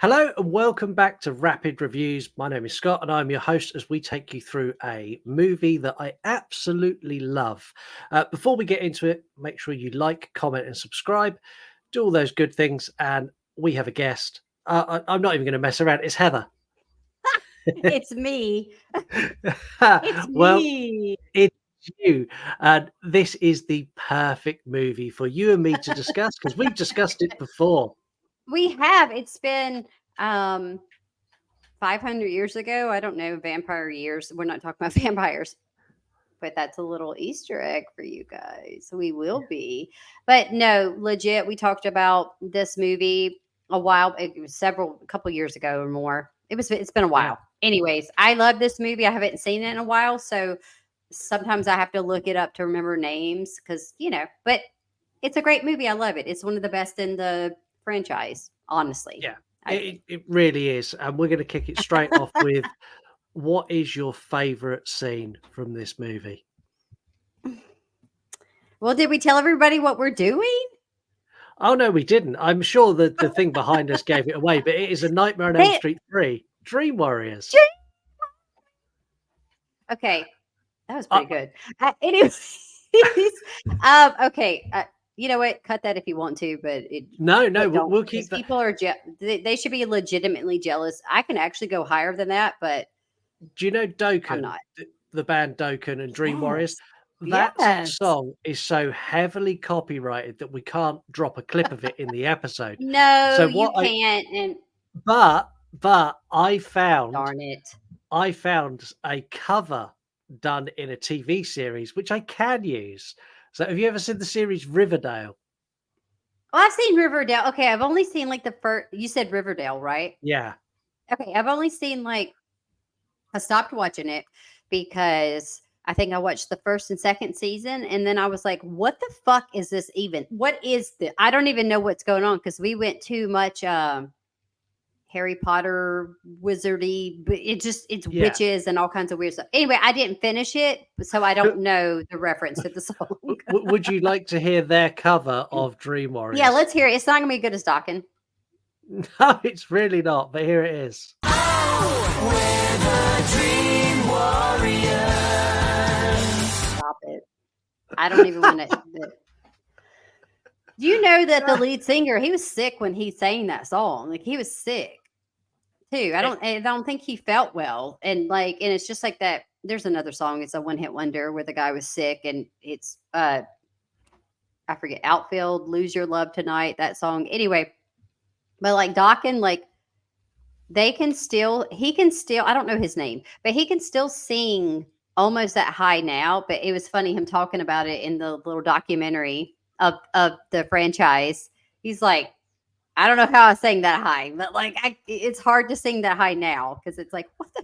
Hello and welcome back to Rapid Reviews. My name is Scott and I'm your host as we take you through a movie that I absolutely love. Before we get into it, make sure you like, comment, and subscribe. Do all those good things. And we have a guest. I'm not even going to mess around. It's Heather. It's me. It's Well, me. it's you. And this is the perfect movie for you and me to discuss because we've discussed it before. We have. It's been 500 years ago. I don't know vampire years. We're not talking about vampires, but that's a little Easter egg for you guys. We will be. But no, legit, we talked about this movie a while, it was a couple years ago or more. It's been a Yeah. while. Anyways, I love this movie. I haven't seen it in a while, so sometimes I have to look it up to remember names but it's a great movie. I love it. It's one of the best in the franchise, honestly. Yeah, I think. it really is. And we're going to kick it straight off with what is your favorite scene from this movie? Well, did we tell everybody what we're doing? Oh, no, we didn't. I'm sure that the thing behind us gave it away, but it is A Nightmare on Elm They, Street 3, Dream Warriors. okay, that was Uh, pretty good. Anyways, okay. You know what? Cut that if you want to, no, no, but don't, we'll because keep that. people are they should be legitimately jealous. I can actually go higher than that, but Do you know I'm Dokken, not. the band Dokken and Dream Warriors? Yes, That yes. song is so heavily copyrighted that we can't drop a clip of it in the episode. No, So you what I can't. And but but darn it. I found a cover done in a TV series, which I can use. So, have you ever seen the series Riverdale? Well, I've seen Riverdale. Okay, I've only seen like the first. You said Riverdale, right? Yeah. Okay, I've only seen like I stopped watching it because I think I watched the first and second season, and then I was like, "What the fuck is this even? What is the? I don't even know what's going on because we went too much Harry Potter wizardy, but it's Yeah. witches and all kinds of weird stuff. Anyway, I didn't finish it, so I don't know the reference to the song. Would you like to hear their cover of Dream Yeah, Warriors? let's hear it. It's not gonna be good as Dokken. No, it's really not, but here it is. We're the Dream Warriors. Stop it. I don't even want to. Do you know that the lead singer, he was sick when he sang that song? Like he was sick too. I don't think he felt well. And it's just like that. There's another song. It's a one hit wonder where the guy was sick, and it's I forget, Outfield, Lose Your Love Tonight, that song. Anyway, but like Dokken, like he can still, I don't know his name, but he can still sing almost that high now. But it was funny him talking about it in the little documentary of the franchise. He's like, I don't know how I sang that high, but like it's hard to sing that high now because it's like what the.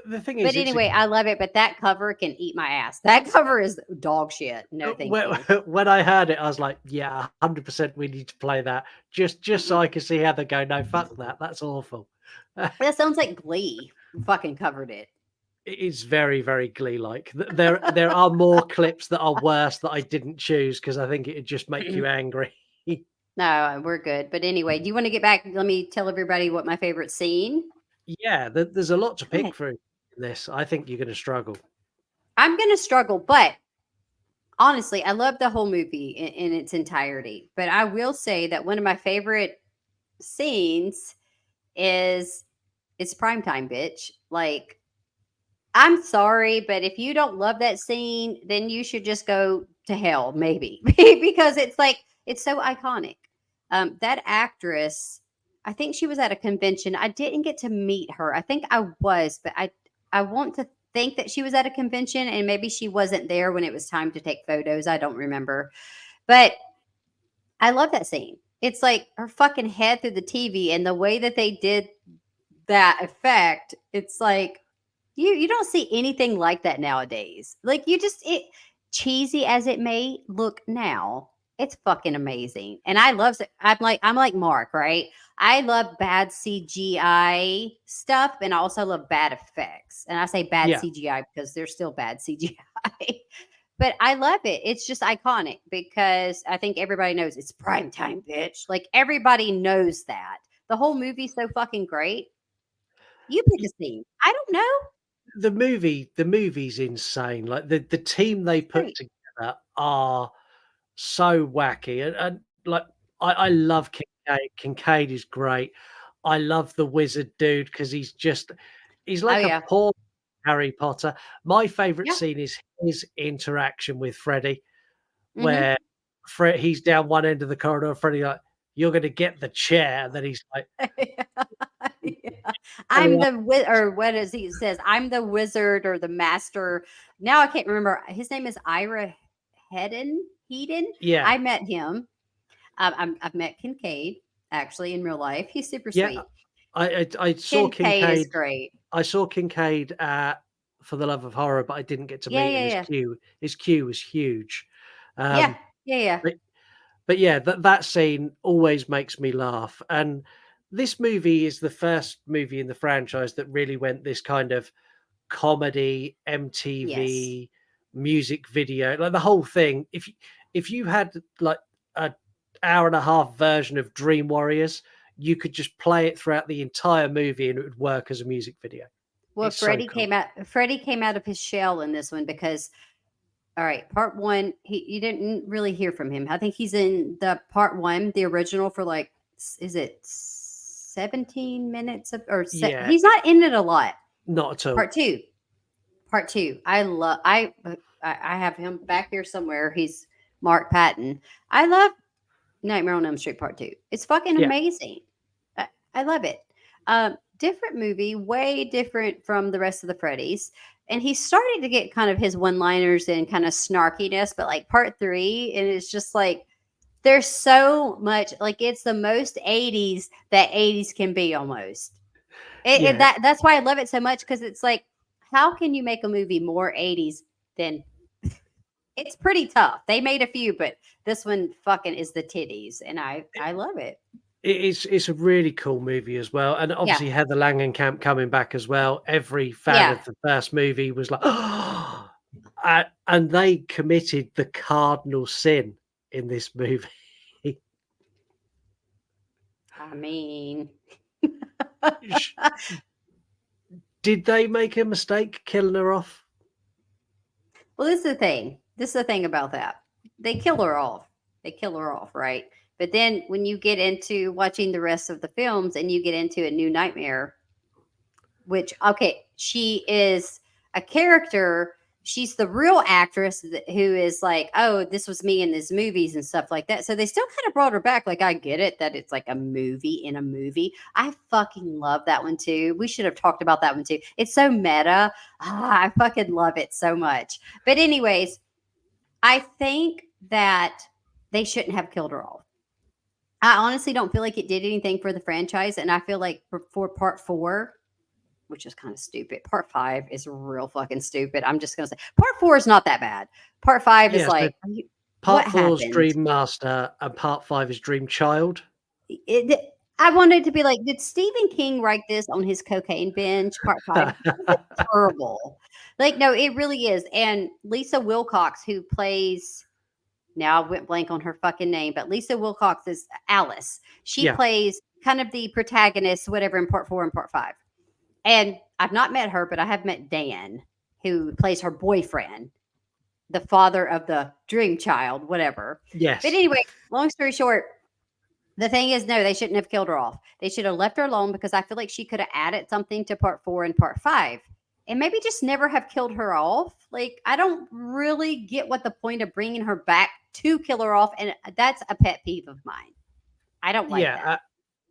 The thing But is, anyway, I love it. But that cover can eat my ass. That cover is dog shit. No, thank when, you. when I heard it, I was like, yeah, 100% we need to play that just so I can see how they go. No, fuck that. That's awful. That sounds like Glee. Fucking covered it. It is very, very Glee-like. There are more clips that are worse that I didn't choose because I think it'd just make you angry. No, we're good. But anyway, do you want to get back? Let me tell everybody what my favorite scene. Yeah, there's a lot to Okay. pick through in this. I think you're going to struggle. I'm gonna struggle, but honestly, I love the whole movie in its entirety. But I will say that one of my favorite scenes is it's primetime, bitch. Like, I'm sorry, but if you don't love that scene, then you should just go to hell, maybe, because it's like it's so iconic. That actress, I think she was at a convention. I didn't get to meet her. I think I was, but I want to think that she was at a convention and maybe she wasn't there when it was time to take photos. I don't remember, but I love that scene. It's like her fucking head through the TV and the way that they did that effect. It's like you don't see anything like that nowadays. Like you just it cheesy as it may look now, it's fucking amazing. And I love it. I'm like Mark, right? I love bad CGI stuff and I also love bad effects. And I say bad Yeah, CGI because they're still bad CGI. But I love it. It's just iconic because I think everybody knows it's prime time, bitch. Like everybody knows that. the whole movie's so fucking great. You pick a scene. I don't know. The movie's insane. Like the team they It's put great. together are so wacky, and like I love Kincaid. Kincaid is great. I love the wizard dude because he's Oh like a yeah. poor Harry Potter. My favorite Yeah. scene is his interaction with Freddy, Mm-hmm. where he's down one end of the corridor. Freddy like, "You're going to get the chair," and then he's like, Yeah. I'm the or what is he says? I'm the wizard or the master. Now I can't remember. His name is Ira Hedden. Hedon. "Yeah, I met him. I've met Kincaid actually in real life. He's super yeah." sweet. I saw Kincaid is Kincaid. great. I saw Kincaid at For the Love of Horror, but I didn't get to Yeah, meet him. yeah, yeah. His queue was huge. Yeah, Um, yeah, yeah. but but yeah, that scene always makes me laugh. And this movie is the first movie in the franchise that really went this kind of comedy, Yes. MTV, music video, like the whole thing. If you had like a hour and a half version of Dream Warriors, you could just play it throughout the entire movie and it would work as a music video. Well, It's so cool. Freddie came out of his shell in this one because all right, part one, you didn't really hear from him. I think he's in the part one, the original for like is it 17 minutes of Yeah, he's not in it a lot. not at all. Part two. Part two. I have him back here somewhere. He's Mark Patton. I love Nightmare on Elm Street Part Two. It's fucking Yeah. amazing. I love it. Different movie, way different from the rest of the Freddys. And he's starting to get kind of his one-liners and kind of snarkiness, but like part three, and it's just like there's so much like it's the most 80s that 80s can be almost. Yeah. That's why I love it so much because it's like, how can you make a movie more 80s than it's pretty tough. They made a few, but this one fucking is the titties, and I love it. It's a really cool movie as well, and Yeah, obviously Heather Langenkamp coming back as well. Every fan yeah. of the first movie was like, and they committed the cardinal sin in this movie. I mean, Sh- Did they make a mistake killing her off? well, this is the thing. This is the thing about that. They kill her off. They kill her off, right? But then when you get into watching the rest of the films and you get into a new nightmare, which okay, she is a character. She's the real actress who is like, oh, this was me in these movies and stuff like that. So they still kind of brought her back. Like, I get it that it's like a movie in a movie. I fucking love that one too. We should have talked about that one too. It's so meta. I fucking love it so much. But, anyways, I think that they shouldn't have killed her off. I honestly don't feel like it did anything for the franchise. And I feel like for part four, which is kind of stupid. Part five is real fucking stupid. I'm just gonna say part four is not that bad. Part five is Yeah, so like part what 4's happened? Dream Master and part 5 is Dream Child. I wanted to be like, did Stephen King write this on his cocaine binge? Part five, terrible. Like, no, it really is. And Lisa Wilcox, who plays now I went blank on her fucking name, but Lisa Wilcox is Alice. She Yeah. plays kind of the protagonist, whatever, in part four and part five. And I've not met her, but I have met Dan, who plays her boyfriend, the father of the dream child, whatever. Yes. But anyway, long story short, the thing is, no, they shouldn't have killed her off. They should have left her alone because I feel like she could have added something to part four and part five and maybe just never have killed her off. Like, I don't really get what the point of bringing her back to kill her off. And that's a pet peeve of mine. I don't like that.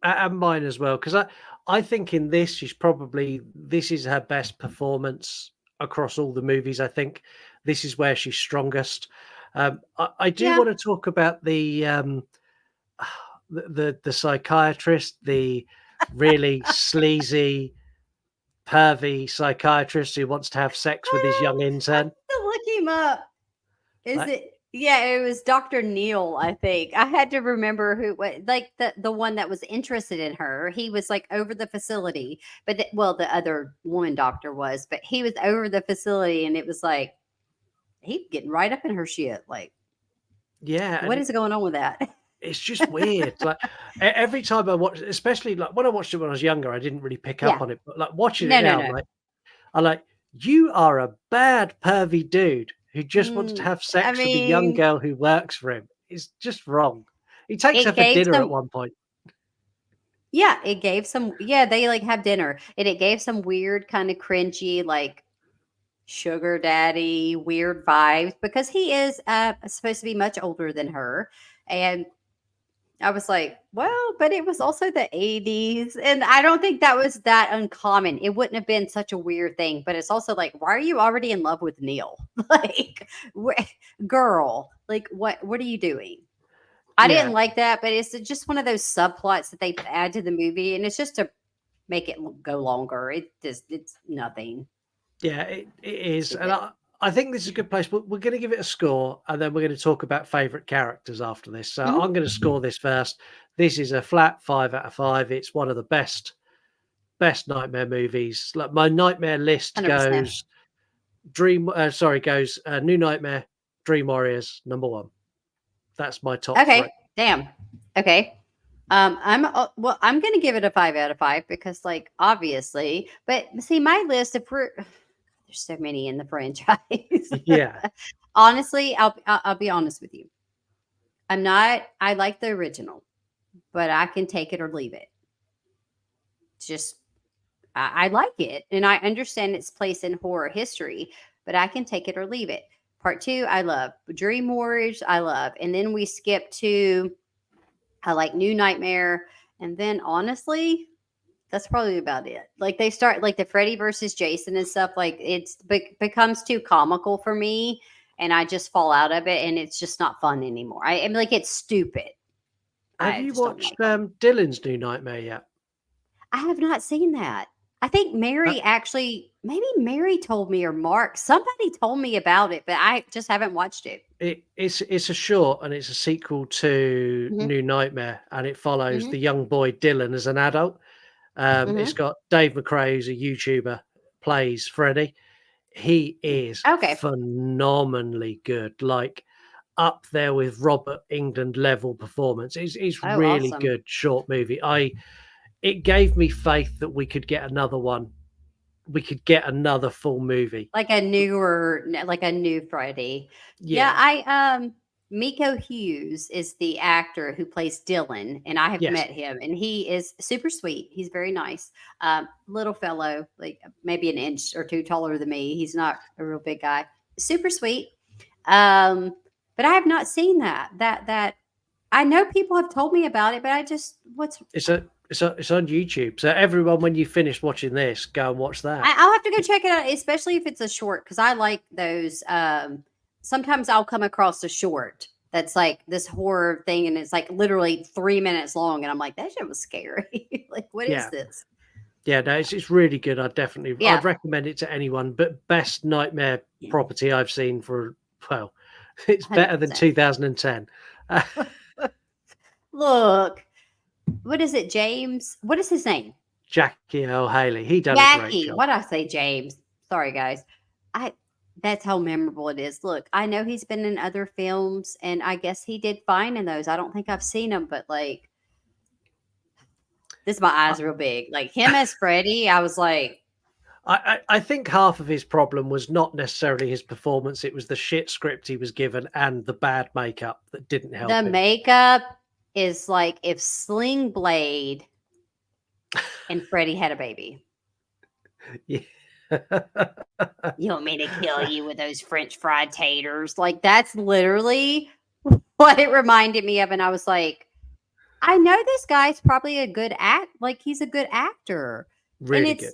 And mine as well, because I think in this this is her best performance across all the movies. I think this is where she's strongest. I do Yeah. want to talk about the psychiatrist, the really sleazy, pervy psychiatrist who wants to have sex with his young intern. To look him up. Is Like- it? Yeah, it was Dr. Neil, I think. I had to remember who, like the one that was interested in her. He was like over the facility, but the other woman doctor was, but he was over the facility, and it was like he's getting right up in her shit. Like, Yeah, what and is going on with that? it's just weird. Like every time I watch, especially like when I watched it when I was younger, I didn't really pick up Yeah. on it. But like watching No, it no, now, no. I'm like, you are a bad pervy dude who just wants to have I sex with the young mean, girl who works for him. It's just wrong. He takes her it for gave dinner at some. one point. Yeah, it gave some. Yeah, they like have dinner, and it gave some weird, kind of cringy, like sugar daddy weird vibes because he is supposed to be much older than her, and I was like, well, but it was also the 80s. And I don't think that was that uncommon. It wouldn't have been such a weird thing. But it's also like, why are you already in love with Neil? Like, girl, like, what are you doing? I didn't Yeah, like that, but it's just one of those subplots that they add to the movie. And it's just to make it go longer. It's nothing. yeah, it is. And Stupid. I think this is a good place. We're going to give it a score and then we're going to talk about favourite characters after this. So Mhm. I'm going to score this first. This is a flat 5 out of 5. It's one of the best nightmare movies. Like my nightmare list 100%. goes New Nightmare, Dream Warriors, number 1. That's my top 3. Okay. Damn. Okay. I'm gonna give it a 5 out of 5 because like obviously, but see my list if we're there's so many in the franchise. Yeah. Honestly, I'll be honest with you. I like the original, but I can take it or leave it. It's just I like it and I understand its place in horror history, but I can take it or leave it. Part 2, I love. Dream Warriors, I love. And then we skip to I like New Nightmare. And then honestly, that's probably about it. Like they start like the Freddy versus Jason and stuff. Like becomes too comical for me, and I just fall out of it, and it's just not fun anymore. I am like it's stupid. Have I you just don't watched like them. Dylan's New Nightmare yet? I have not seen that. I think Uh, Mary actually, maybe Mary told me or Mark. Somebody told me about it, but I just haven't watched it. it's a short and it's a sequel to Hmm. New Nightmare and it follows Hmm. the young boy Dylan as an adult. It's Hmm. got Dave McRae, who's a YouTuber, plays Freddy. He is Okay. phenomenally good, like up there with Robert England level performance. It's Oh, really awesome. good short movie. It gave me faith that we could get another one. We could get another full movie. Like like a new Friday. Yeah, Yeah. I Miko Hughes is the actor who plays Dylan, and I have Yes. met him, and he is super sweet. He's very nice, little fellow, like maybe an inch or two taller than me. He's not a real big guy. Super sweet. But I have not seen that. That I know people have told me about it, but I just what's It's on YouTube. So everyone, when you finish watching this, go and watch that. I'll have to go check it out, especially if it's a short, because I like those. Sometimes I'll come across a short that's like this horror thing, and it's like literally 3 minutes long, and I'm like, that shit was scary. Like, what is Yeah. this? Yeah, no, it's really good. Yeah. I'd recommend it to anyone. But best nightmare Yeah. property I've seen for well, it's better than 100%. 2010. Look, what is it, James? What is his name? Jackie Earl Haley, he done a great Jackie. job. What I say, James? Sorry, guys. I. That's how memorable it is. Look, I know he's been in other films, and I guess he did fine in those. I don't think I've seen him, but like this, my I, eyes real big. Like him as Freddy, I was like, I think half of his problem was not necessarily his performance; it was the shit script he was given and the bad makeup that didn't the help him. makeup is like if Sling Blade and Freddy had a baby. Yeah. You want me to kill you with those French fried taters? Like that's literally what it reminded me of, and I was like, I know this guy's probably a good act. Like he's a good actor, and Really good.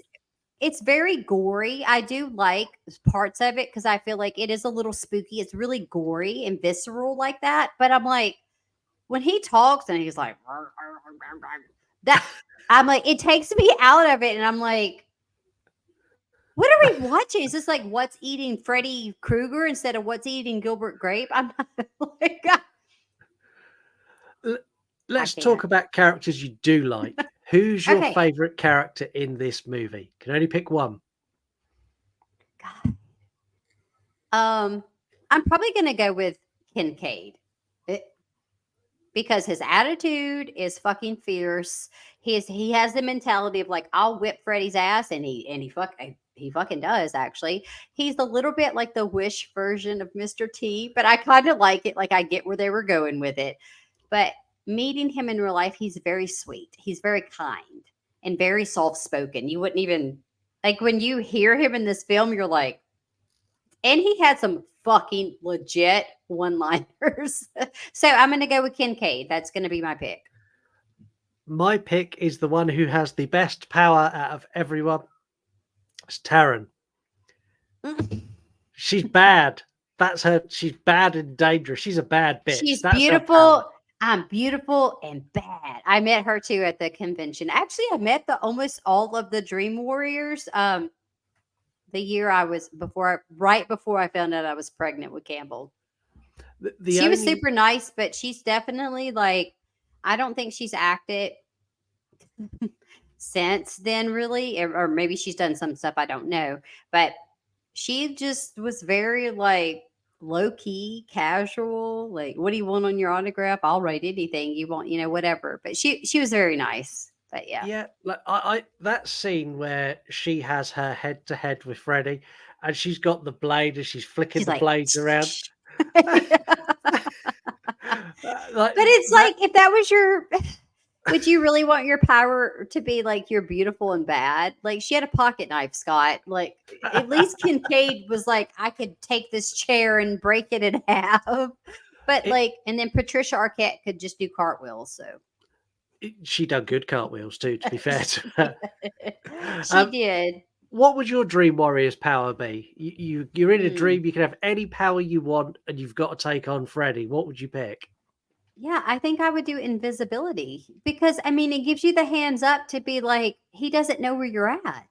it's very gory. I do like parts of it because I feel like it is a little spooky. It's really gory and visceral like that. But I'm like, when he talks and he's like that, I'm like, it takes me out of it, and I'm like, what are we watching? Is this like What's Eating Freddy Krueger instead of What's Eating Gilbert Grape? I'm not like, L- I Let's can't. talk about characters you do like. Who's your Okay, favorite character in this movie? Can only pick one. God. I'm probably gonna go with Kincaid. It- because his attitude is fucking fierce. He has the mentality of like, I'll whip Freddy's ass, and he fucking does actually. He's a little bit like the Wish version of Mr. T, but I kind of like it. Like, I get where they were going with it. But meeting him in real life, he's very sweet. He's very kind and very soft spoken. You wouldn't even like when you hear him in this film, you're like, and he had some fucking legit one-liners. So I'm going to go with Kincaid. That's going to be my pick. My pick is the one who has the best power out of everyone. It's Taryn. She's bad. That's her. She's bad and dangerous. She's a bad bitch. She's That's her power. beautiful. I'm beautiful and bad. I met her too at the convention. Actually, I met almost all of the Dream Warriors. The year right before I found out I was pregnant with Campbell. She was super nice, but she's definitely like, I don't think she's acted since then, really, or maybe she's done some stuff I don't know. But she just was very like low key, casual. Like, what do you want on your autograph? I'll write anything you want, whatever. But she was very nice. But yeah, like I that scene where she has her head to head with Freddy, and she's got the blade and she's flicking the blades around. But it's like, if that was would you really want your power to be like you're beautiful and bad? Like, she had a pocket knife, Scott. Like, at least Kincaid was like, I could take this chair and break it in half. But and then Patricia Arquette could just do cartwheels. So she done good cartwheels too, to be fair to her. She did. What would your Dream Warrior's power be? You're in a dream. You can have any power you want, and you've got to take on Freddy. What would you pick? Yeah, I think I would do invisibility, because I mean, it gives you the hands up to be like, he doesn't know where you're at.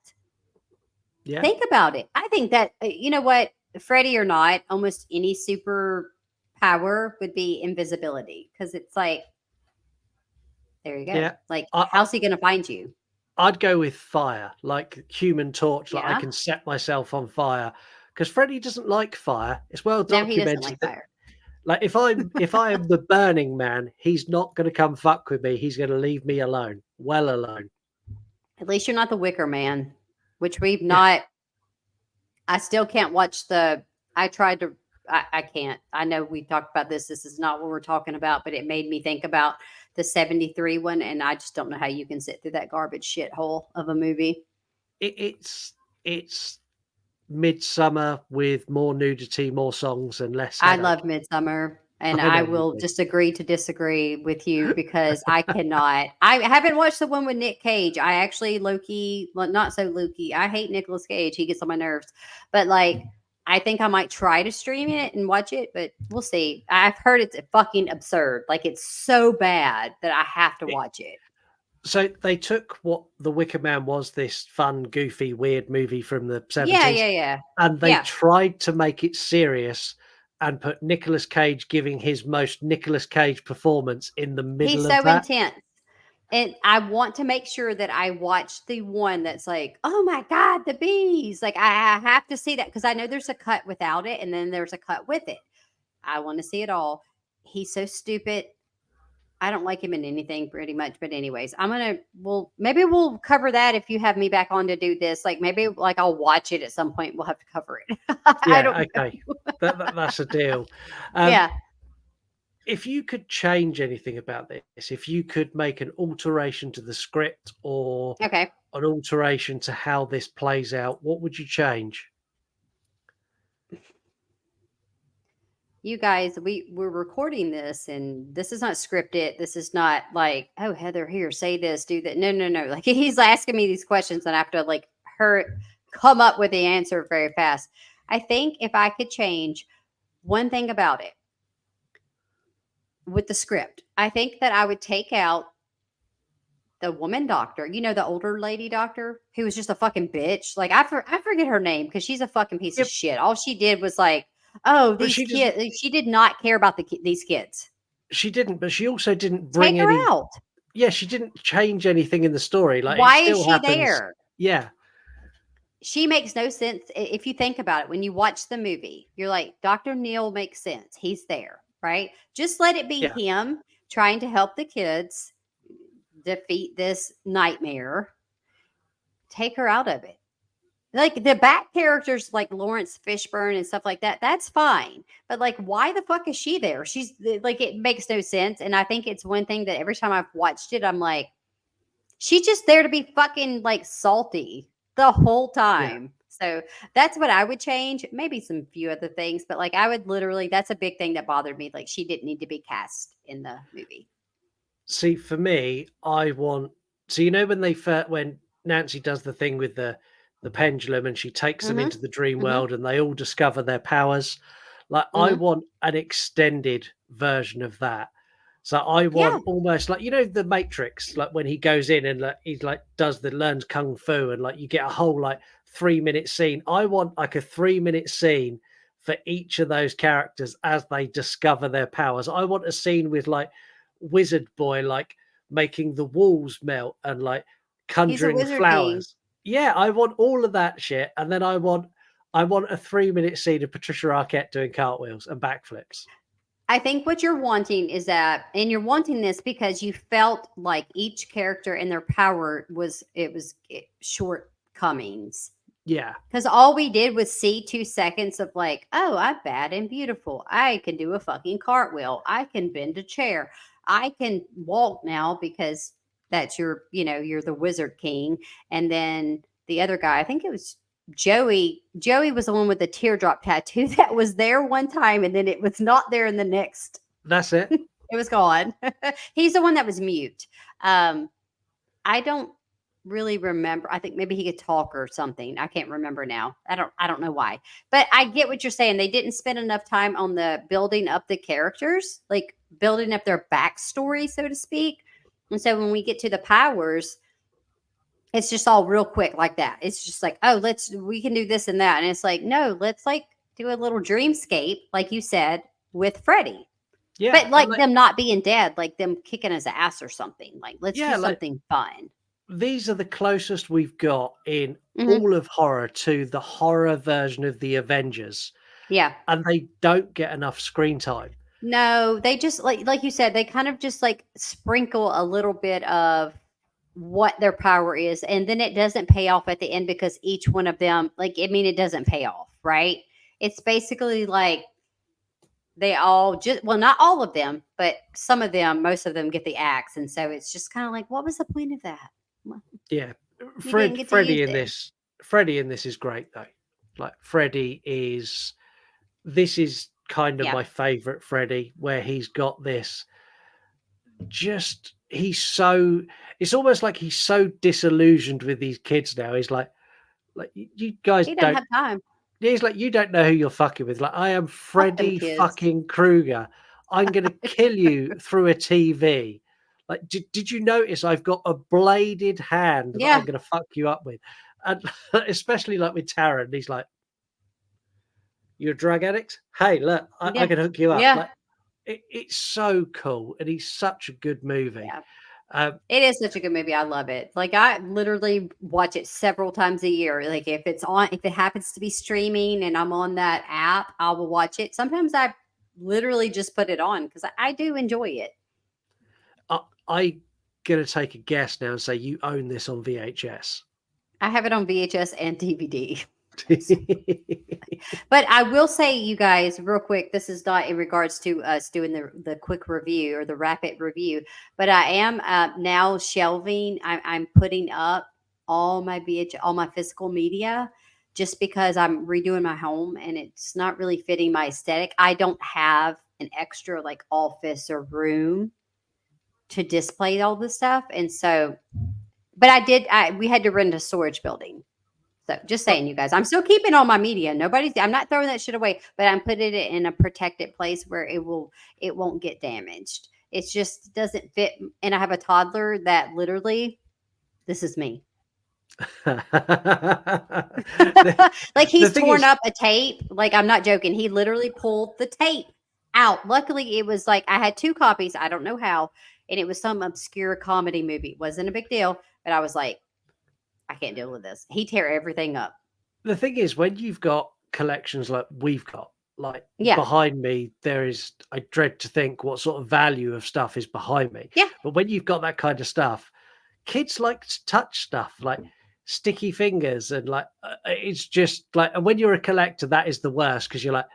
Yeah. Think about it. I think that, you know what, Freddy or not, almost any super power would be invisibility, because it's like, there you go. Yeah. Like, how's he going to find you? I'd go with fire, like Human Torch. Like, I can set myself on fire, because Freddy doesn't like fire. It's well documented. No, he doesn't like fire. Like, if I am the Burning Man, he's not going to come fuck with me. He's going to leave me alone, well alone. At least you're not the Wicker Man, which we've not. I still can't watch I tried to. I can't. I know we talked about this. This is not what we're talking about, but it made me think about the 73 one, and I just don't know how you can sit through that garbage shithole of a movie. It's Midsummer with more nudity, more songs, and less. I love Midsummer, and I will just agree to disagree with you, because I cannot. I haven't watched the one with Nick Cage. I actually low-key, well, not so low-key. I hate Nicolas Cage. He gets on my nerves. But like, I think I might try to stream it and watch it, but we'll see. I've heard it's fucking absurd. Like, it's so bad that I have to watch it. So they took what The Wicker Man was, this fun, goofy, weird movie from the 70s. Yeah. And they tried to make it serious and put Nicolas Cage giving his most Nicolas Cage performance in the middle of that. He's so intense. And I want to make sure that I watch the one that's like, oh my God, the bees. Like, I have to see that, because I know there's a cut without it, and then there's a cut with it. I want to see it all. He's so stupid. I don't like him in anything pretty much. But anyways, maybe we'll cover that if you have me back on to do this. Like, maybe like I'll watch it at some point. We'll have to cover it. Okay. That's a deal. If you could change anything about this, if you could make an alteration to the script or an alteration to how this plays out, what would you change? You guys, we're recording this, and this is not scripted. This is not like, oh, Heather, here, say this, do that. No. Like, he's asking me these questions, and I have to like come up with the answer very fast. I think if I could change one thing about it with the script, I think that I would take out the woman doctor, the older lady doctor who was just a fucking bitch. Like, I forget her name, because she's a fucking piece of shit. All she did was like, oh, these kids. She did not care about these kids. She didn't, but she also didn't bring Take her out. Yeah, she didn't change anything in the story. Like, why is she there? Yeah. She makes no sense. If you think about it, when you watch the movie, you're like, Dr. Neil makes sense. He's there, right? Just let it be him. trying to help the kids defeat this nightmare. Take her out of it. Like the back characters like Lawrence Fishburne and stuff like that, that's fine. But like, why the fuck is she there? She's like, it makes no sense. And I think it's one thing that every time I've watched it, I'm like, she's just there to be fucking like salty the whole time. So that's what I would change. Maybe some few other things, but like I would literally, that's a big thing that bothered me. Like she didn't need to be cast in the movie. See, for me, I want. So you know when when Nancy does the thing with the pendulum and she takes them Mm-hmm. into the dream Mm-hmm. world and they all discover their powers. Like I Mm-hmm. want an extended version of that. So I want almost like the Matrix, like when he goes in and like he's like learns kung fu and like you get a whole like 3-minute scene. I want like a 3-minute scene for each of those characters as they discover their powers. I want a scene with like Wizard Boy like making the walls melt and like conjuring Wizard king. flowers. Yeah, I want all of that shit, and then I want a 3-minute scene of Patricia Arquette doing cartwheels and backflips. I think what you're wanting is that, and you're wanting this because you felt like each character and their power was shortcomings. Yeah. Because all we did was see 2 seconds of like, oh, I'm bad and beautiful. I can do a fucking cartwheel. I can bend a chair. I can walk now because that's you're the Wizard King. And then the other guy, I think it was Joey. Joey was the one with the teardrop tattoo that was there one time and then it was not there in the next. That's it. It was gone. He's the one that was mute. I don't really remember. I think maybe he could talk or something. I can't remember now. I don't know why. But I get what you're saying. They didn't spend enough time on the building up the characters, like building up their backstory, so to speak. And so when we get to the powers, it's just all real quick like that. It's just like, oh, we can do this and that. And it's like, no, let's like do a little dreamscape, like you said, with Freddy. Yeah. But like them not being dead, like them kicking his ass or something. Like, let's do something fun. These are the closest we've got in all of horror to the horror version of the Avengers. Yeah. And they don't get enough screen time. No, they just like you said, they kind of just like sprinkle a little bit of what their power is, and then it doesn't pay off at the end because each one of them, it doesn't pay off, right? It's basically like they all not all of them, but some of them, most of them get the axe, and so it's just kind of like, what was the point of that? Yeah, Freddy in this is great though. Like this is kind of my favorite Freddy, where he's got this. It's almost like he's so disillusioned with these kids now. He's like you guys he don't have time. He's like, you don't know who you're fucking with. Like, I am Freddy fucking Krueger. I'm gonna kill you through a TV. Like, did you notice I've got a bladed hand that I'm gonna fuck you up with? And especially like with Taron, he's like, you're a drug addict? Hey, look, I can hook you up. Yeah. Like, it's so cool, and he's such a good movie. Yeah. It is such a good movie. I love it. Like, I literally watch it several times a year. Like, if it happens to be streaming and I'm on that app, I will watch it. Sometimes I literally just put it on because I do enjoy it. I'm gonna take a guess now and say you own this on VHS. I have it on VHS and DVD. But I will say, you guys, real quick, this is not in regards to us doing the quick review or the rapid review, but I am now shelving. I'm putting up all my physical media just because I'm redoing my home and it's not really fitting my aesthetic. I don't have an extra like office or room to display all this stuff, and so, but we had to rent a storage building. So just saying, you guys, I'm still keeping all my media. I'm not throwing that shit away, but I'm putting it in a protected place where it won't get damaged. It just doesn't fit. And I have a toddler that literally, this is me. Like he's torn up a tape. Like, I'm not joking. He literally pulled the tape out. Luckily it was like, I had 2 copies. I don't know how. And it was some obscure comedy movie. It wasn't a big deal, but I was like, I can't deal with this. He tear everything up. The thing is, when you've got collections like we've got, Like Yeah. behind me, I dread to think what sort of value of stuff is behind me. Yeah. But when you've got that kind of stuff, kids like to touch stuff like sticky fingers and like it's just like, and when you're a collector, that is the worst because you're like,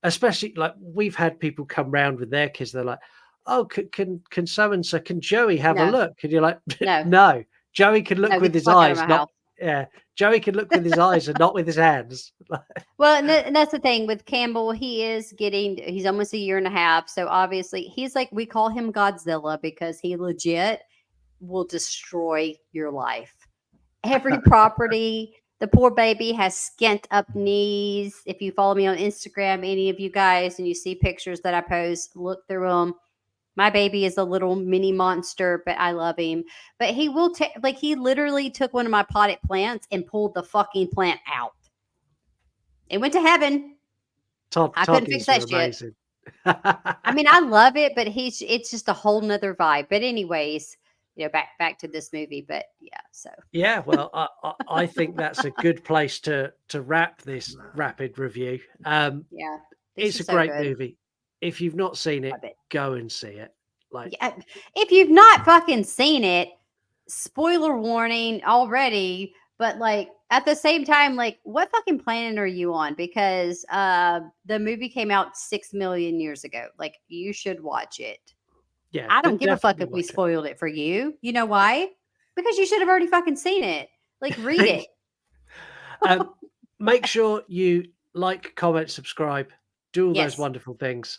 especially like we've had people come round with their kids. They're like, "Oh, can so and so, can Joey have a No. look?" And you're like, No. "No, Joey can look No, with get the his fuck out of eyes, my not house. yeah. Joey can look with his eyes and not with his hands." Well, and that's the thing with Campbell. He's almost a year and a half. So obviously, he's like, we call him Godzilla because he legit will destroy your life. Every property, the poor baby has skint up knees. If you follow me on Instagram, any of you guys, and you see pictures that I post, look through them. My baby is a little mini monster, but I love him. But he will take, like, he literally took one of my potted plants and pulled the fucking plant out. It went to heaven. I couldn't fix that shit. Amazing. I mean, I love it, but it's just a whole nother vibe. But anyways, back to this movie. But yeah, so yeah, well, I think that's a good place to wrap this rapid review. yeah, It's a great movie. If you've not seen it, go and see it. Like, yeah, if you've not fucking seen it, spoiler warning already. But like at the same time, like, what fucking planet are you on? Because the movie came out 6 million years ago. Like, you should watch it. yeah, I don't give a fuck if we watch it. spoiled it for you. You know why? Because you should have already fucking seen it. Like, read it. Make sure you like, comment, subscribe, do all Yes. those wonderful things.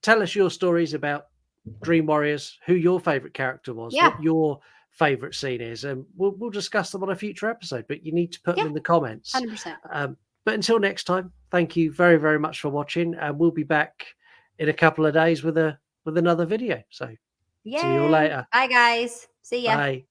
Tell us your stories about Dream Warriors, who your favorite character was, Yeah. what your favorite scene is, and we'll discuss them on a future episode. But you need to put them in the comments. 100%. But until next time, thank you very, very much for watching, and we'll be back in a couple of days with another video. So see you all later. Bye, guys. See ya. Bye.